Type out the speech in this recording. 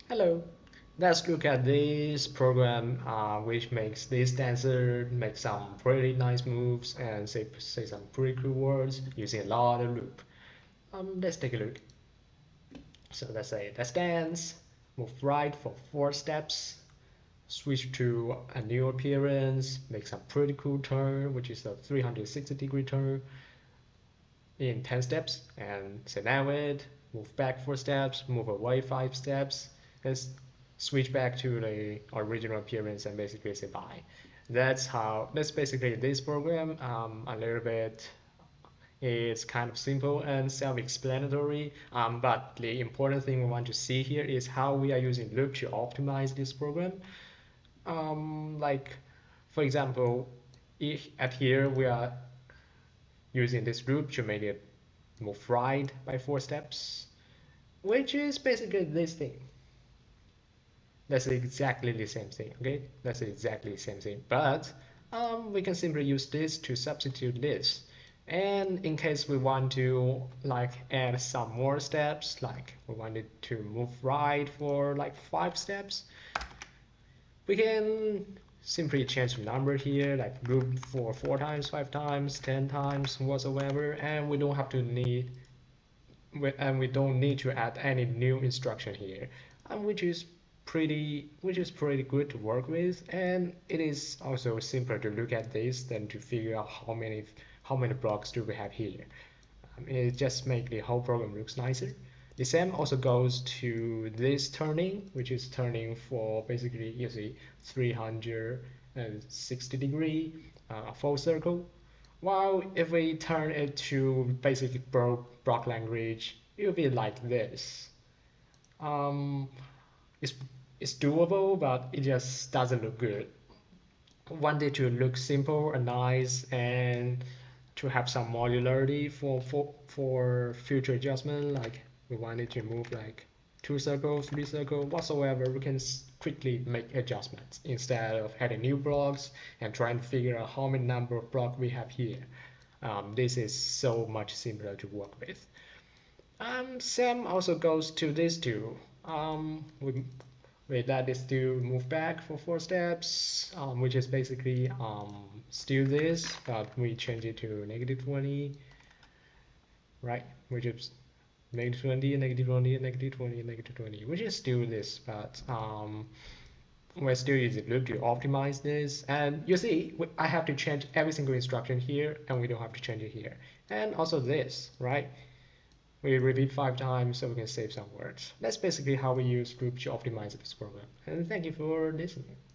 Hello. Let's look at this program which makes this dancer make some pretty nice moves and say some pretty cool words using a lot of loop. Let's take a look. So let's say let's dance, move right for 4 steps, switch to a new appearance, make some pretty cool turn, which is a 360-degree turn in 10 steps, and say now it, move back 4 steps, move away 5 steps, and switch back to the original appearance and basically say bye. That's basically this program. A little bit, it's kind of simple and self-explanatory, but the important thing we want to see here is how we are using loop to optimize this program. Like, for example, if at here we are using this loop to make it move right by 4 steps, which is basically this thing. That's exactly the same thing, okay? That's exactly the same thing. But we can simply use this to substitute this. And in case we want to like add some more steps, like we wanted to move right for like 5 steps, we can simply change the number here, like loop for 4 times, 5 times, 10 times, whatsoever, and we don't need to add any new instruction here, which is pretty good to work with, and it is also simpler to look at this than to figure out how many blocks do we have here. It just makes the whole program looks nicer. The same also goes to this turning, which is turning for basically you see 360-degree full circle. While if we turn it to basic block language, it will be like this. Um, it's, it's doable, but it just doesn't look good. Want it to look simple and nice and to have some modularity for future adjustment. Like we want it to move like 2 circles, 3 circles, whatsoever. We can quickly make adjustments instead of adding new blocks and trying to figure out how many number of blocks we have here. This is so much simpler to work with. Same also goes to this too. We let this to move back for 4 steps, which is basically still this, but we change it to -20, right? Which is -20, -20, -20, -20, which is still this, but we're still using loop to optimize this. And you see, I have to change every single instruction here, and we don't have to change it here. And also this, right? We repeat 5 times so we can save some words. That's basically how we use loop to optimize this program. And thank you for listening.